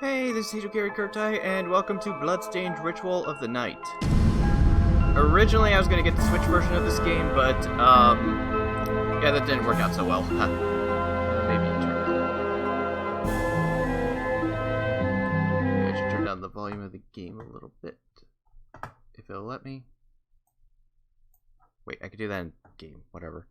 Hey, this is Gary Kurtai, and welcome to Bloodstained Ritual of the Night. Originally, I was going to get the Switch version of this game, but, yeah, that didn't work out so well. Maybe I should turn down the volume of the game a little bit, if it'll let me. Wait, I could do that in game, whatever.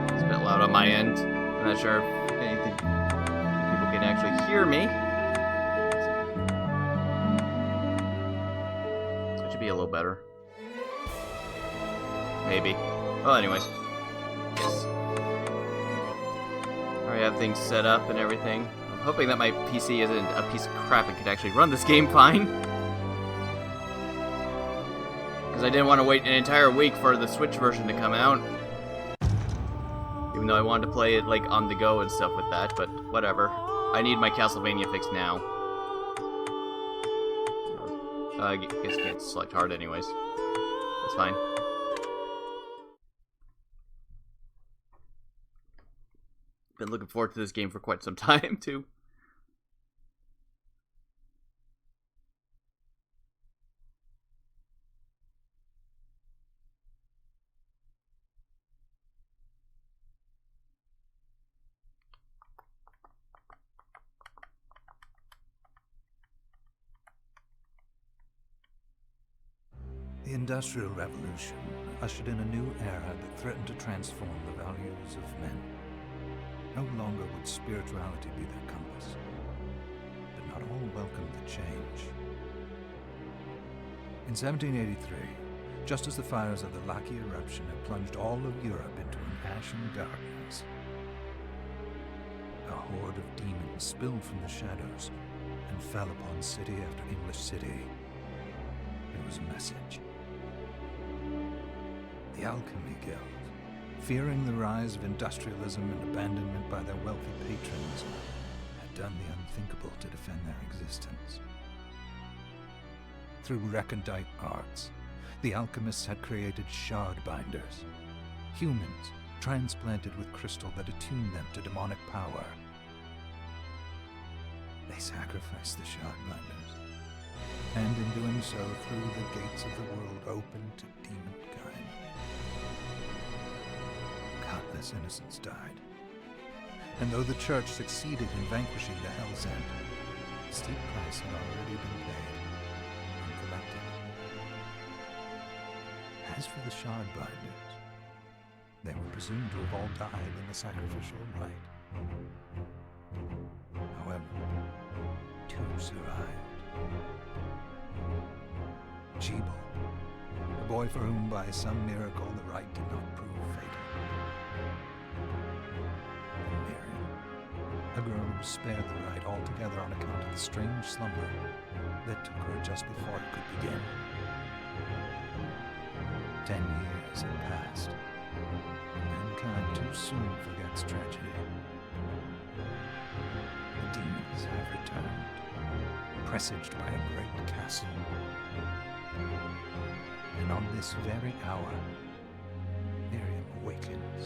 It's a bit loud on my end. I'm not sure if anything, people can actually hear me. That should be a little better. Maybe. Well, anyways. Yes. Alright, I have things set up and everything. I'm hoping that my PC isn't a piece of crap and can actually run this game fine. Because I didn't want to wait an entire week for the Switch version to come out. Even though I wanted to play it, like, on the go and stuff with that, but whatever. I need my Castlevania fix now. I guess you can't select hard anyways. That's fine. Been looking forward to this game for quite some time, too. The Industrial Revolution ushered in a new era that threatened to transform the values of men. No longer would spirituality be their compass, but not all welcomed the change. In 1783, just as the fires of the Laki eruption had plunged all of Europe into an ashen darkness, a horde of demons spilled from the shadows and fell upon city after English city. It was a message. The Alchemy Guild, fearing the rise of industrialism and abandonment by their wealthy patrons, had done the unthinkable to defend their existence. Through recondite arts, the alchemists had created shard binders, humans transplanted with crystal that attuned them to demonic power. They sacrificed the shard binders, and in doing so threw the gates of the world open to demonkind. Countless innocents died, and though the church succeeded in vanquishing the Hell's End, a steep price had already been paid and collected. As for the shard binders, they were presumed to have all died in the sacrificial rite. However, two survived. Jebel, a boy for whom by some miracle the rite did not prove fatal. And Miriam, a girl who was spared the rite altogether on account of the strange slumber that took her just before it could begin. 10 years had passed, and mankind too soon forgets tragedy. The demons have returned, presaged by a great castle. And on this very hour, Miriam awakens.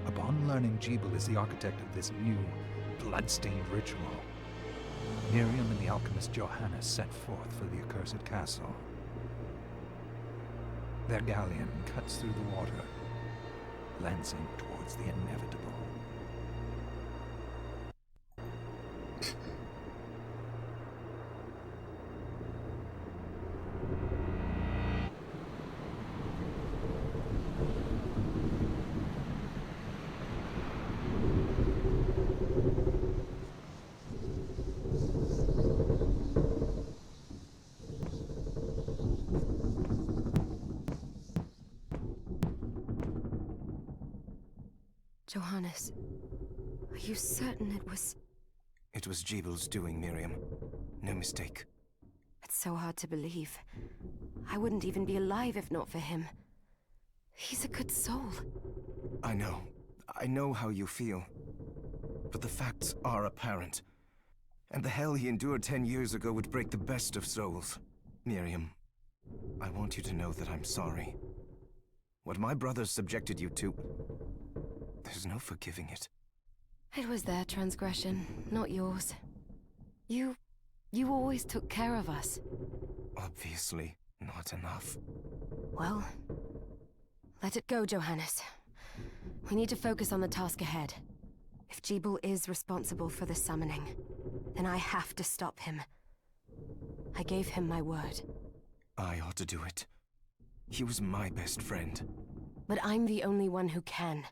Upon learning Jebel is the architect of this new, blood-stained ritual, Miriam and the alchemist Johannes set forth for the accursed castle. Their galleon cuts through the water, lancing towards the inevitable. Johannes, are you certain it was... It was Jebel's doing, Miriam. No mistake. It's so hard to believe. I wouldn't even be alive if not for him. He's a good soul. I know. I know how you feel. But the facts are apparent. And the hell he endured 10 years ago would break the best of souls. Miriam, I want you to know that I'm sorry. What my brothers subjected you to... There's no forgiving it. It was their transgression, not yours. You always took care of us. Obviously, not enough. Well, let it go, Johannes. We need to focus on the task ahead. If Gebel is responsible for the summoning, then I have to stop him. I gave him my word. I ought to do it. He was my best friend. But I'm the only one who can.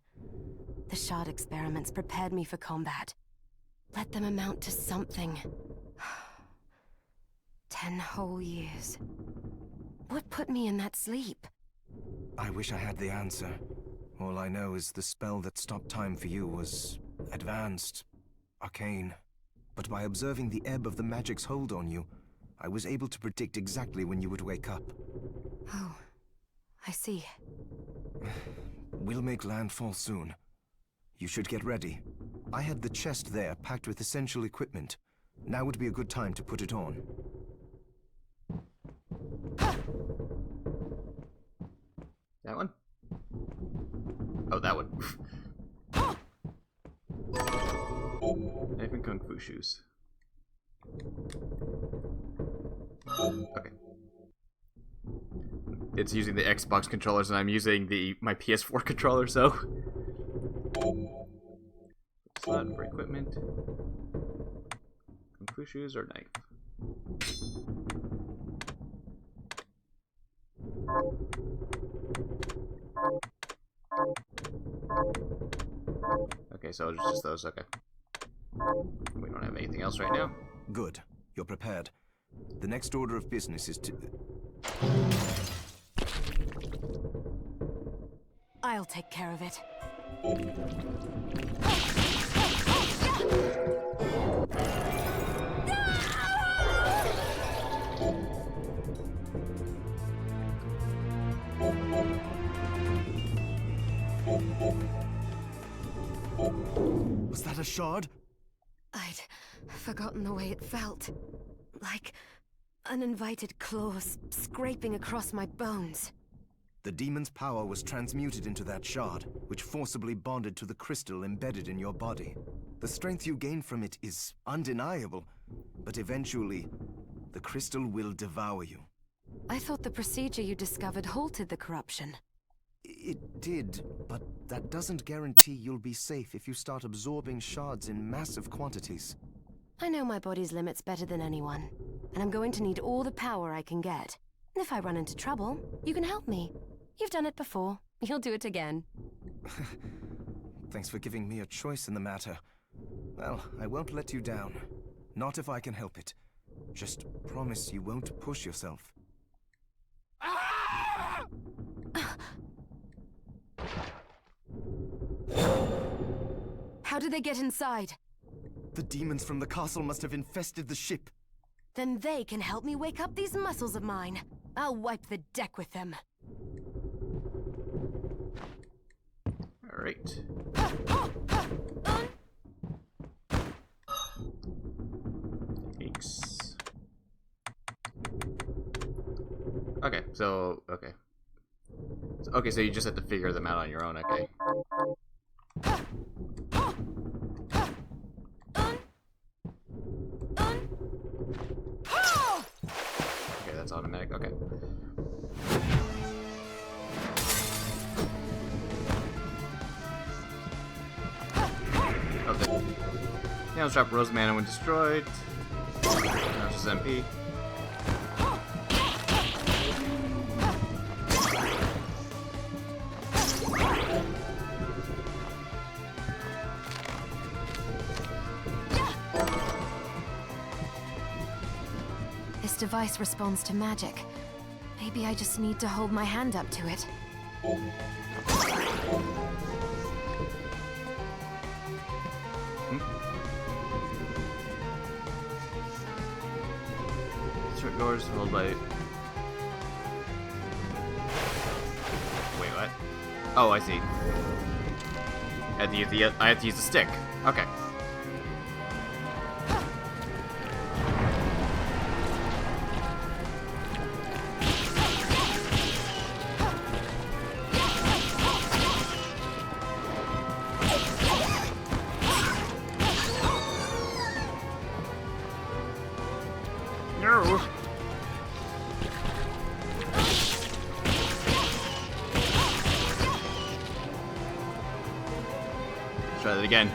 The shard experiments prepared me for combat. Let them amount to something. 10 whole years. What put me in that sleep? I wish I had the answer. All I know is the spell that stopped time for you was advanced, arcane. But by observing the ebb of the magic's hold on you, I was able to predict exactly when you would wake up. Oh, I see. We'll make landfall soon. You should get ready. I had the chest there packed with essential equipment. Now would be a good time to put it on. That one? Oh, that one. Knife and Kung Fu shoes. Okay. It's using the Xbox controllers and I'm using my PS4 controller, so... Slot for equipment. Kung Fu shoes or knife? Okay, so it's just those, okay. We don't have anything else right now. Good. You're prepared. The next order of business is to... I'll take care of it. Was that a shard? I'd forgotten the way it felt. Like uninvited claws scraping across my bones. The demon's power was transmuted into that shard, which forcibly bonded to the crystal embedded in your body. The strength you gain from it is undeniable, but eventually, the crystal will devour you. I thought the procedure you discovered halted the corruption. It did, but that doesn't guarantee you'll be safe if you start absorbing shards in massive quantities. I know my body's limits better than anyone, and I'm going to need all the power I can get. If I run into trouble, you can help me. You've done it before. You'll do it again. Thanks for giving me a choice in the matter. Well, I won't let you down. Not if I can help it. Just promise you won't push yourself. How did they get inside? The demons from the castle must have infested the ship. Then they can help me wake up these muscles of mine. I'll wipe the deck with them. Alright. Thanks. Okay, so, okay. Okay, so you just have to figure them out on your own, okay. Okay, that's automatic, okay. Okay. Now let's drop Rose Mana when destroyed. Now it's just MP. This device responds to magic. Maybe I just need to hold my hand up to it. Short doors held by... Wait, what? Oh, I see. I have to use the stick. Okay. Try that again.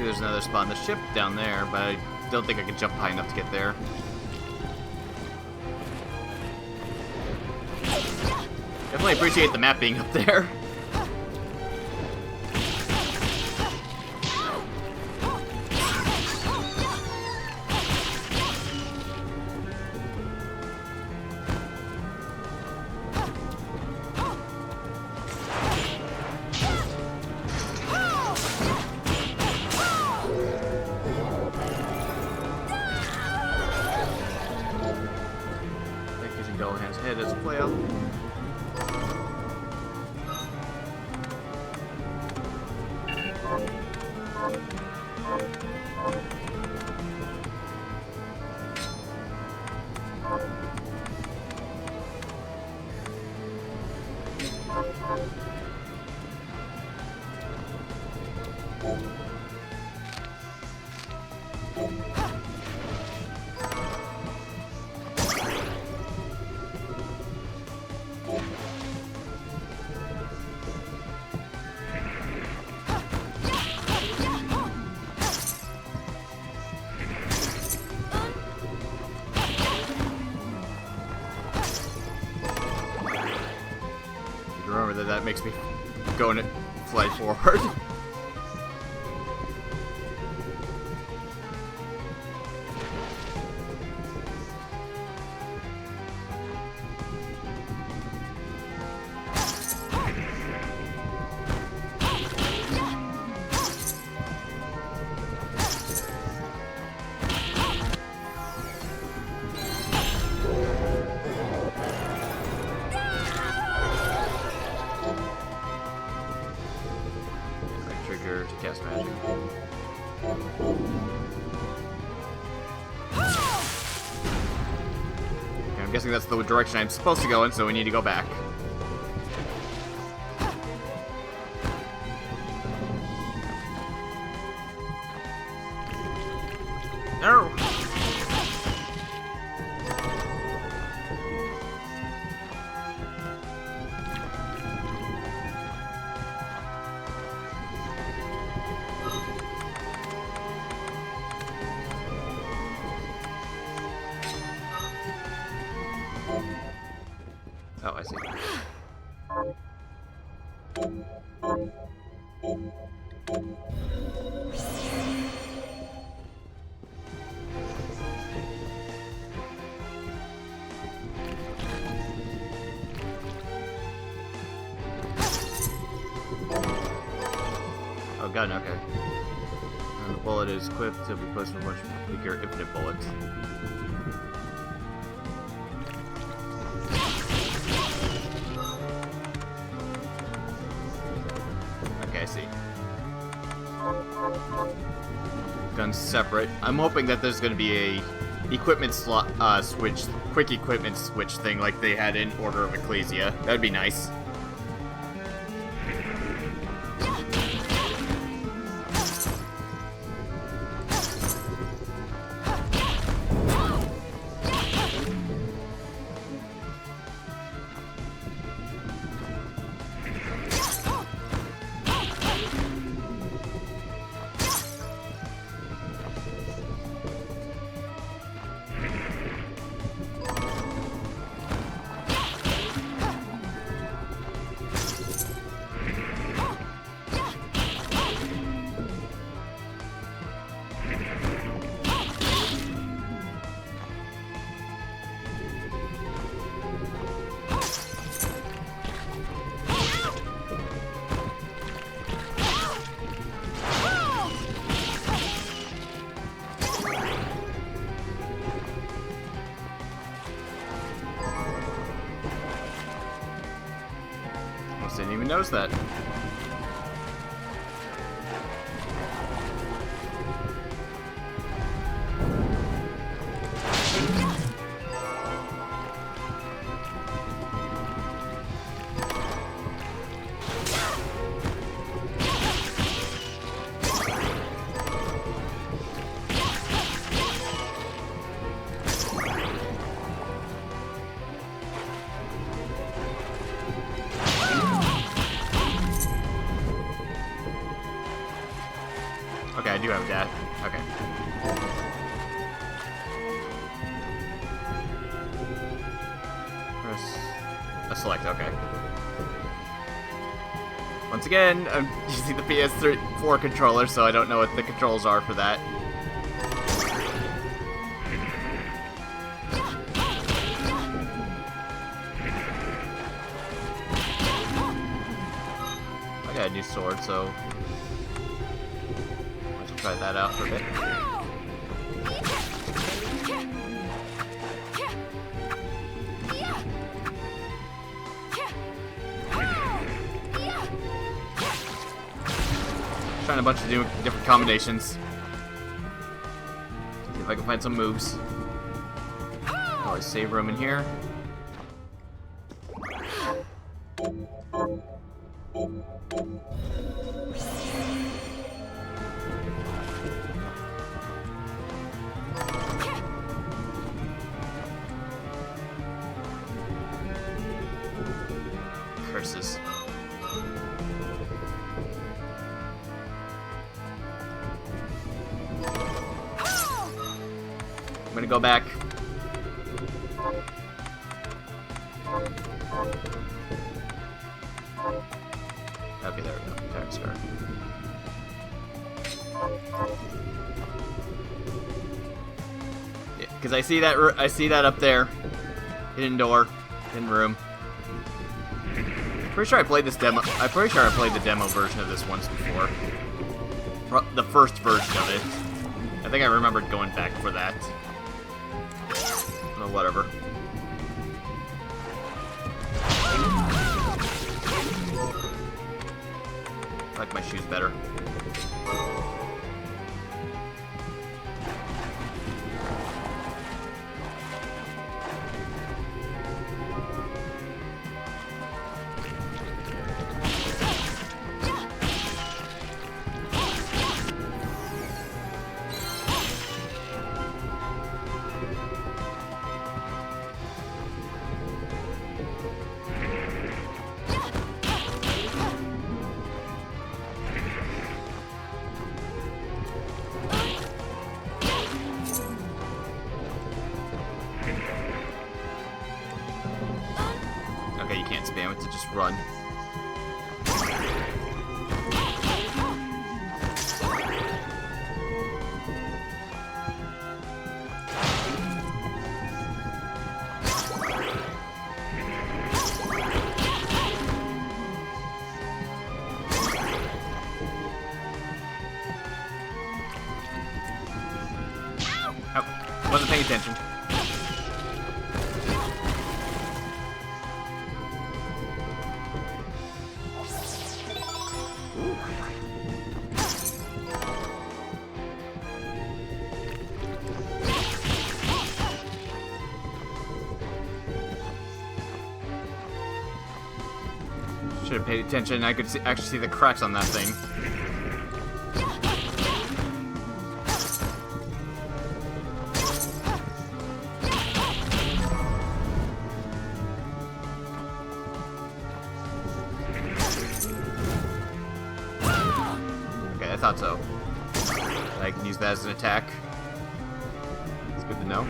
There's another spot on the ship down there, but I don't think I can jump high enough to get there. Definitely appreciate the map being up there. Galleon's head as a flail. Remember that makes me go and fly forward. To cast magic. Okay, I'm guessing that's the direction I'm supposed to go in, so we need to go back. No! Oh, I see. Oh, gun, okay. And the bullet is equipped to be placed with a much weaker infinite bullets. Okay, I see. Guns separate. I'm hoping that there's going to be a equipment slot switch, quick equipment switch thing like they had in Order of Ecclesia. That'd be nice. Didn't even notice that. do have that. Okay. Press a select, okay. Once again, I'm using the PS4 controller, so I don't know what the controls are for that. I got a new sword, so let's try that out for a bit. Trying a bunch of different combinations. See if I can find some moves. Always save room in here. Curses. I'm gonna go back. Okay, there we go. Attack star. Yeah, because I see that up there. Hidden door, hidden room. Pretty sure I played this demo. I'm pretty sure I played the demo version of this once before. The first version of it. I think I remembered going back for that. Oh, whatever. I like my shoes better. Okay, you can't spam it to just run. Oh, wasn't paying attention. Should have paid attention. I could actually see the cracks on that thing. Okay, I thought so. I can use that as an attack. It's good to know.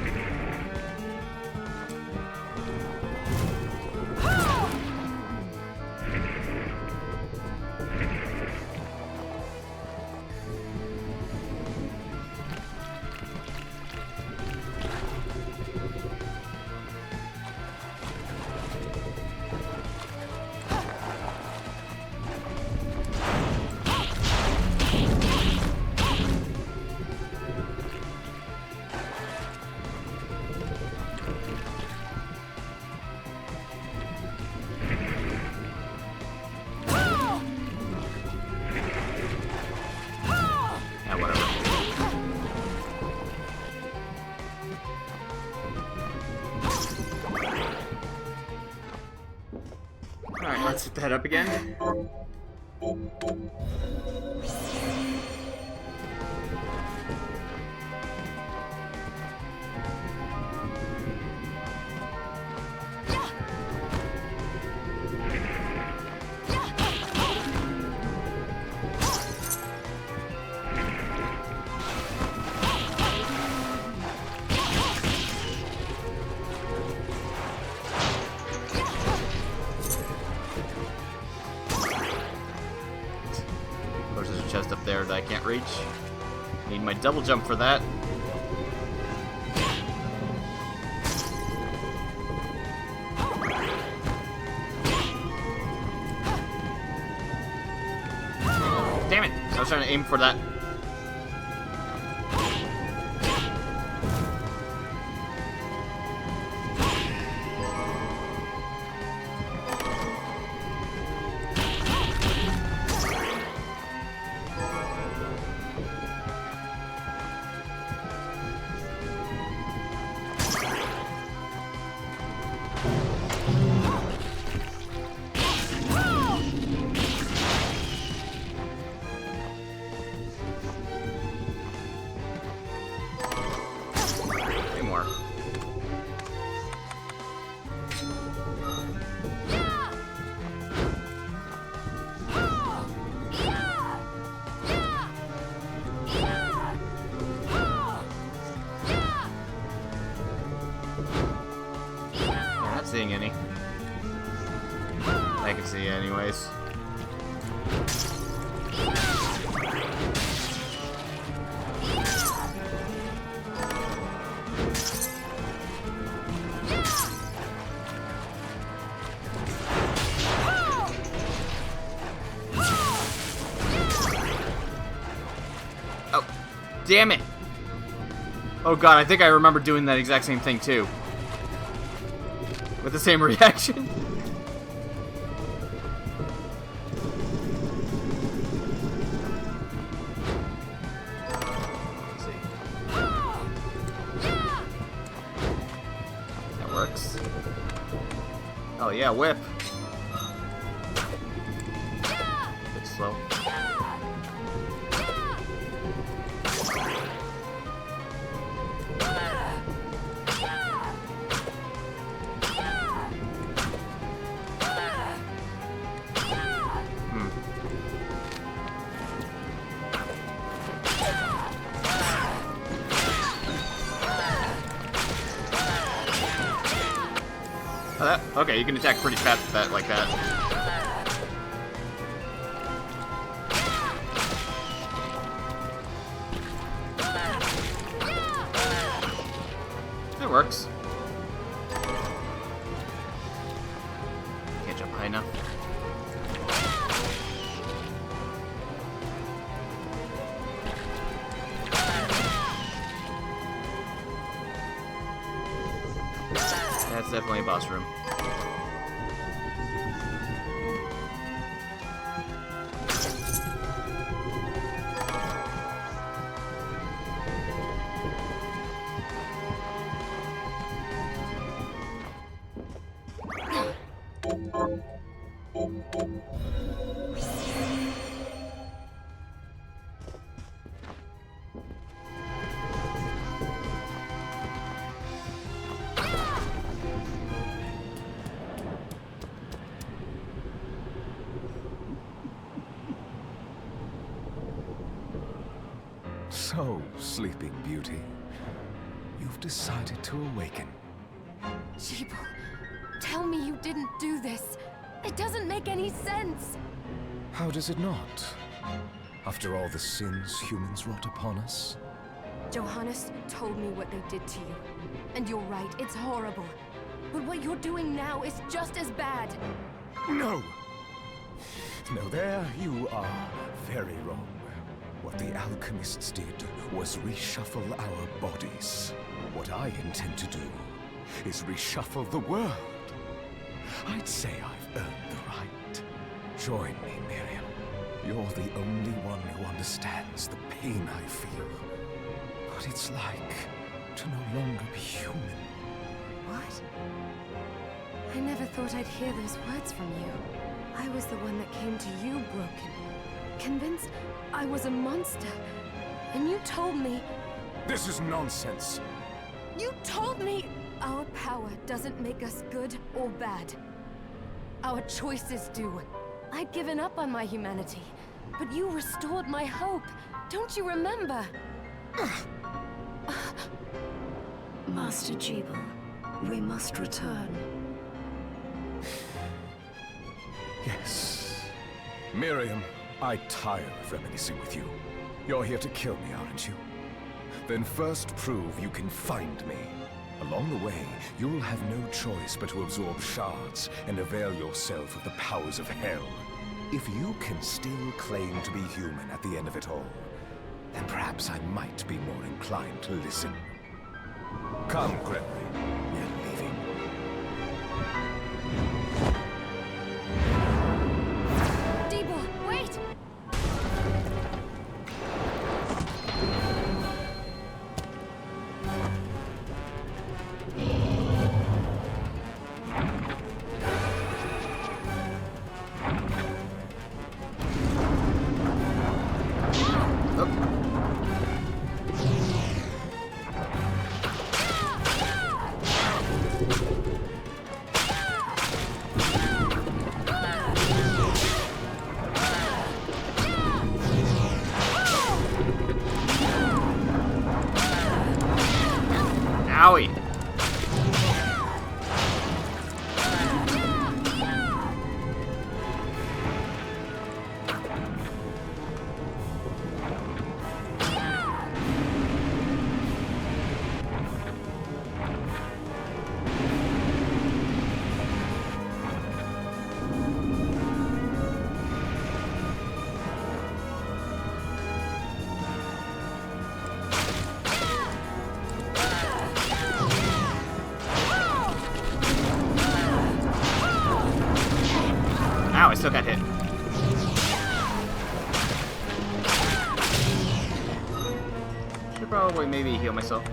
Alright, let's set that up again. there that I can't reach. Need my double jump for that. Damn it! I was trying to aim for that. Seeing any. I can see anyways. Oh, damn it! Oh god, I think I remember doing that exact same thing too. With the same reaction. Let's see. That works. Oh yeah, whip. Bit slow. Okay, you can attack pretty fast with that, like that. That works. Can't jump high enough. That's definitely a boss room. So, Sleeping Beauty, you've decided to awaken. Jeeble, tell me you didn't do this. It doesn't make any sense. How does it not? After all the sins humans wrought upon us? Johannes told me what they did to you. And you're right, it's horrible. But what you're doing now is just as bad. No! No, there you are very wrong. What the alchemists did was reshuffle our bodies. What I intend to do is reshuffle the world. I'd say I've earned the right. Join me, Miriam. You're the only one who understands the pain I feel. What it's like to no longer be human. What? I never thought I'd hear those words from you. I was the one that came to you broken. Convinced I was a monster. And you told me... This is nonsense. You told me our power doesn't make us good or bad. Our choices do. I'd given up on my humanity, but you restored my hope. Don't you remember? Master Jeeble, we must return. Yes. Miriam, I tire of reminiscing with you. You're here to kill me, aren't you? Then first prove you can find me. Along the way, you'll have no choice but to absorb shards and avail yourself of the powers of hell. If you can still claim to be human at the end of it all, then perhaps I might be more inclined to listen. Come, Gregory. We're leaving. Debo, wait! Owie. Ow, I still got hit. Should probably maybe heal myself.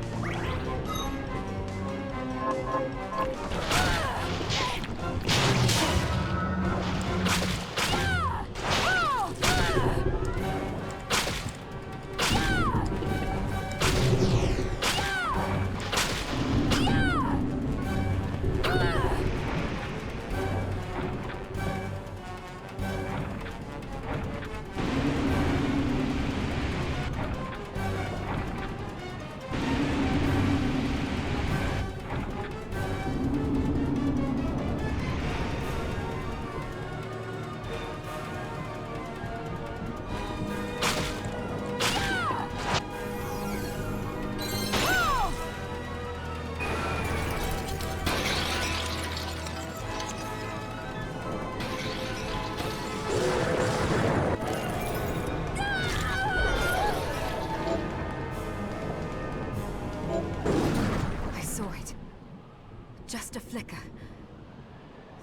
Just a flicker.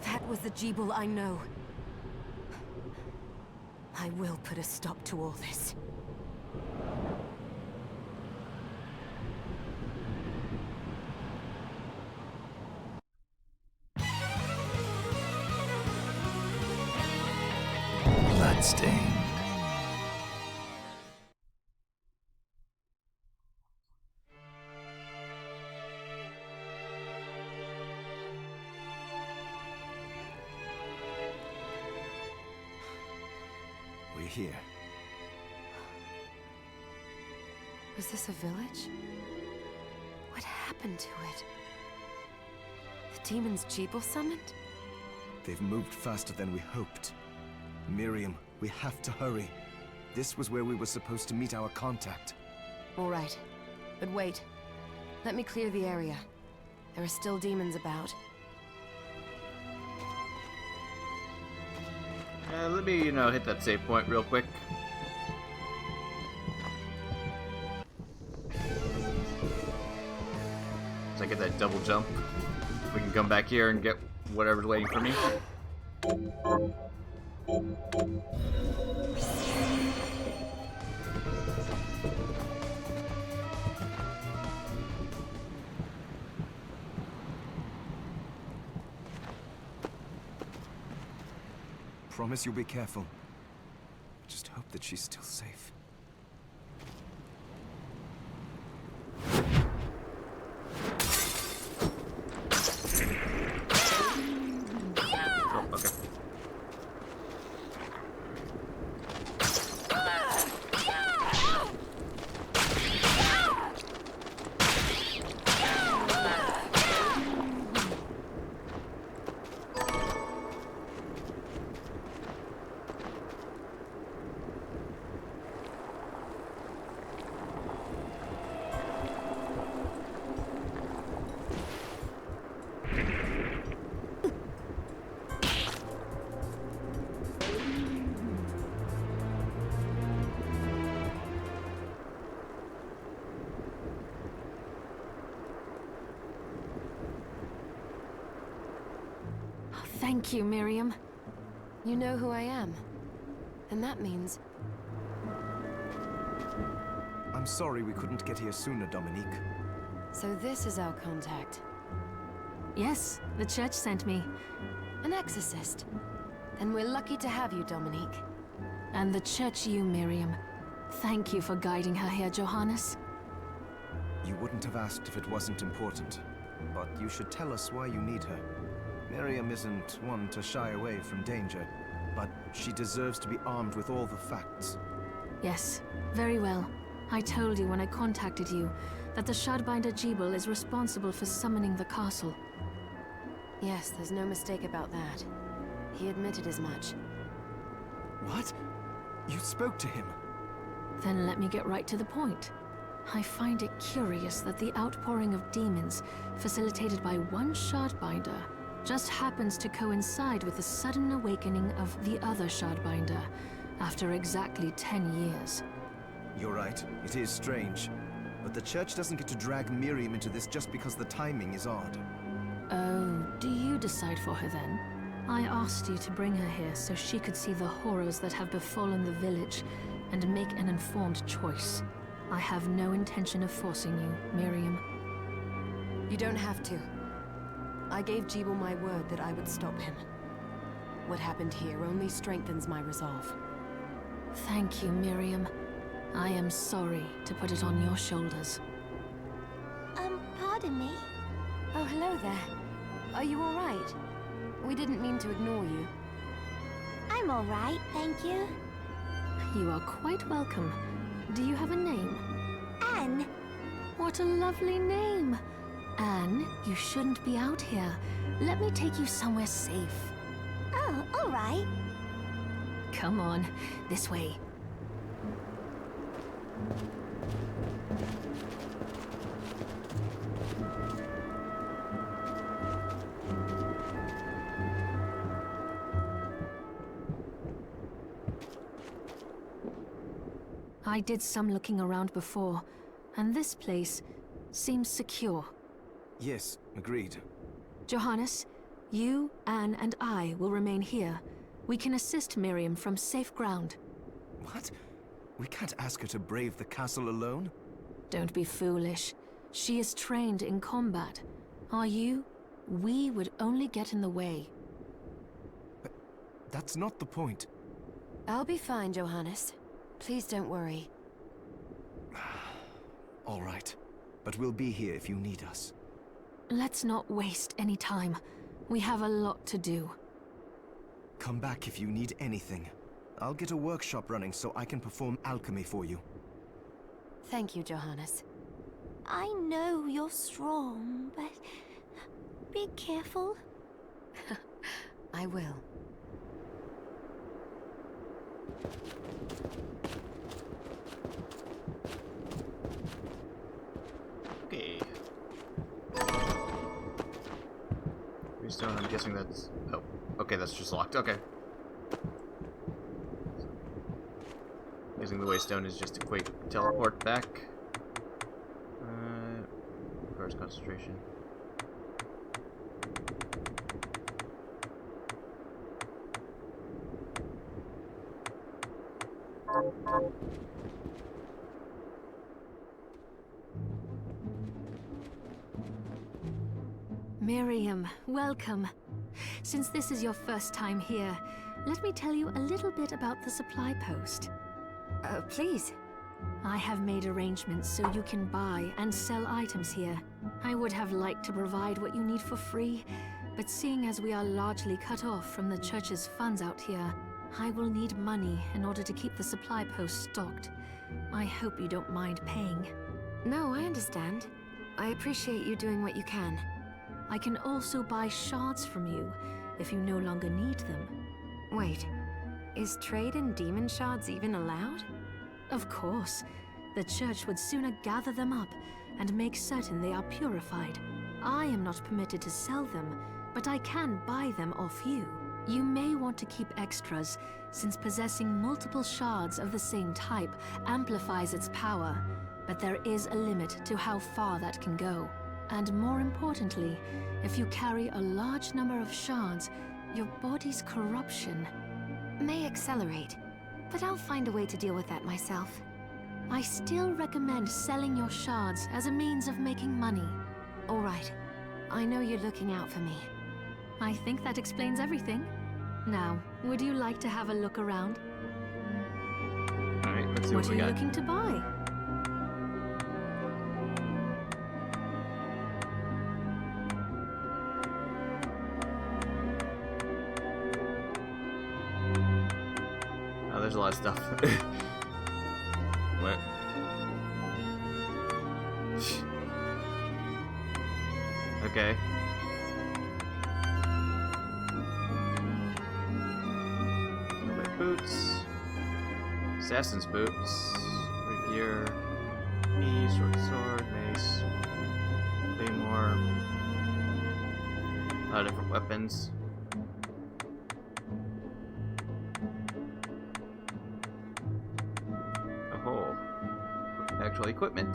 That was the Jeeble I know. I will put a stop to all this. Bloodstained. We're here. Was this a village? What happened to it? The demons Jeeble summoned? They've moved faster than we hoped. Miriam, we have to hurry. This was where we were supposed to meet our contact. All right. But wait. Let me clear the area. There are still demons about. Let me, hit that save point real quick. So I get that double jump. We can come back here and get whatever's waiting for me. Promise you'll be careful. Just hope that she's still safe. Oh, okay. Thank you, Miriam. You know who I am. And that means... I'm sorry we couldn't get here sooner, Dominique. So this is our contact. Yes, the church sent me. An exorcist. Then we're lucky to have you, Dominique. And the church you, Miriam. Thank you for guiding her here, Johannes. You wouldn't have asked if it wasn't important. But you should tell us why you need her. Miriam isn't one to shy away from danger, but she deserves to be armed with all the facts. Yes, very well. I told you when I contacted you that the Shardbinder Jebel is responsible for summoning the castle. Yes, there's no mistake about that. He admitted as much. What? You spoke to him? Then let me get right to the point. I find it curious that the outpouring of demons, facilitated by one Shardbinder, just happens to coincide with the sudden awakening of the other Shardbinder, after exactly 10 years. You're right, it is strange. But the church doesn't get to drag Miriam into this just because the timing is odd. Oh, do you decide for her then? I asked you to bring her here so she could see the horrors that have befallen the village and make an informed choice. I have no intention of forcing you, Miriam. You don't have to. I gave Jebel my word that I would stop him. What happened here only strengthens my resolve. Thank you, Miriam. I am sorry to put it on your shoulders. Pardon me? Oh, hello there. Are you all right? We didn't mean to ignore you. I'm all right, thank you. You are quite welcome. Do you have a name? Anne. What a lovely name! Anne, you shouldn't be out here. Let me take you somewhere safe. Oh, all right. Come on, this way. I did some looking around before, and this place seems secure. Yes, agreed. Johannes, you, Anne, and I will remain here. We can assist Miriam from safe ground. What? We can't ask her to brave the castle alone? Don't be foolish. She is trained in combat. Are you? We would only get in the way. That's not the point. I'll be fine, Johannes. Please don't worry. All right. But we'll be here if you need us. Let's not waste any time. We have a lot to do. Come back if you need anything. I'll get a workshop running so I can perform alchemy for you. Thank you, Johannes. I know you're strong, but be careful. I will. Okay. Freestone, I'm guessing that's... Oh, okay, that's just locked. Okay. Using the waystone is just a quick teleport back. Requires concentration. Miriam, welcome. Since this is your first time here, let me tell you a little bit about the supply post. Please. I have made arrangements so you can buy and sell items here. I would have liked to provide what you need for free, but seeing as we are largely cut off from the church's funds out here, I will need money in order to keep the supply post stocked. I hope you don't mind paying. No, I understand. I appreciate you doing what you can. I can also buy shards from you, if you no longer need them. Wait, is trade in demon shards even allowed? Of course. The church would sooner gather them up and make certain they are purified. I am not permitted to sell them, but I can buy them off you. You may want to keep extras, since possessing multiple shards of the same type amplifies its power, but there is a limit to how far that can go. And more importantly, if you carry a large number of shards, Your body's corruption May accelerate, but I'll find a way to deal with that myself. I still recommend selling your shards as a means of making money. All right. I know you're looking out for me. I think that explains everything. Now, would you like to have a look around? Alright, let's see What what are we you got. looking to buy? Oh, there's a lot of stuff. What? Okay. Combat boots. Assassin's boots. Rapier. Me, sword, mace. Claymore. A lot of different weapons. Oh, actual equipment.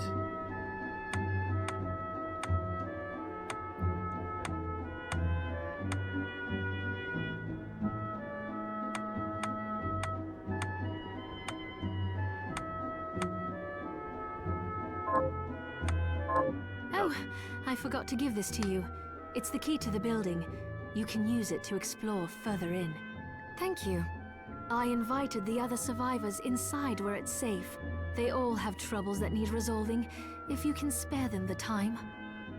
Oh, I forgot to give this to you. It's the key to the building. You can use it to explore further in. Thank you. I invited the other survivors inside where it's safe. They all have troubles that need resolving, if you can spare them the time.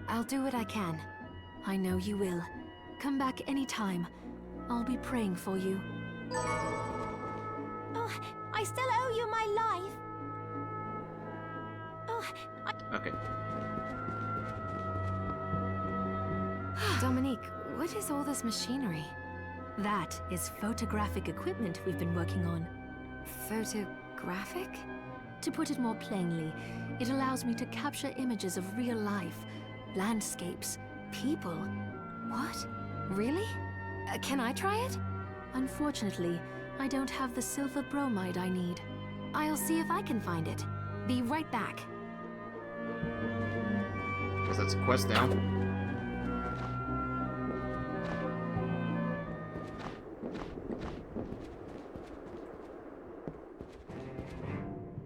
I'll do what I can. I know you will. Come back anytime. I'll be praying for you. Oh, I still owe you my life. Oh, Okay. Dominique, what is all this machinery? That is photographic equipment we've been working on. Photographic? To put it more plainly, it allows me to capture images of real life, landscapes, people. What? Really? Can I try it? Unfortunately, I don't have the silver bromide I need. I'll see if I can find it. Be right back. Guess that's a quest now.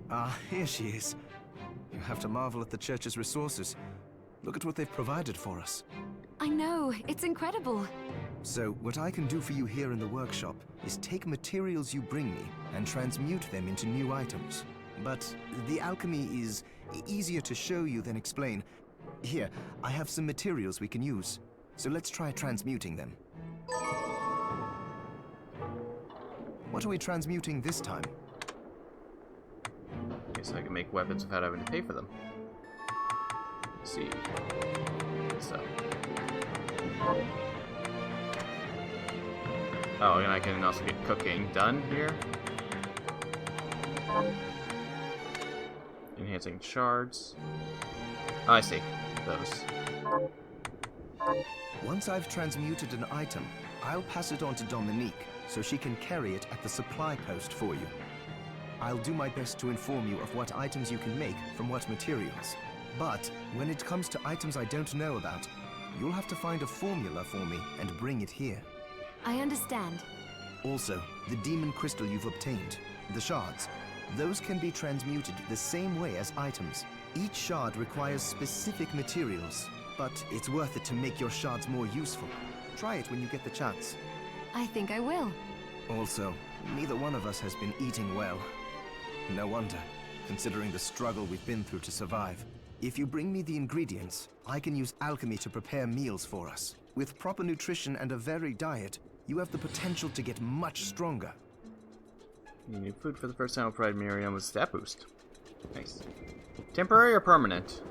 Ah, here she is. You have to marvel at the church's resources. Look at what they've provided for us. I know, it's incredible. So, what I can do for you here in the workshop is take materials you bring me and transmute them into new items. But the alchemy is easier to show you than explain. Here, I have some materials we can use. So let's try transmuting them. What are we transmuting this time? Okay, so I can make weapons without having to pay for them. Let's see. So. Oh, and I can also get cooking done here. Enhancing shards. Oh, I see. Those. Once I've transmuted an item, I'll pass it on to Dominique so she can carry it at the supply post for you. I'll do my best to inform you of what items you can make from what materials. But when it comes to items I don't know about, you'll have to find a formula for me and bring it here. I understand. Also, the demon crystal you've obtained, the shards, those can be transmuted the same way as items. Each shard requires specific materials, but it's worth it to make your shards more useful. Try it when you get the chance. I think I will. Also, neither one of us has been eating well. No wonder, considering the struggle we've been through to survive. If you bring me the ingredients, I can use alchemy to prepare meals for us. With proper nutrition and a varied diet, you have the potential to get much stronger. New food for the first time will provide Miriam with stat boost. Nice. Temporary or permanent?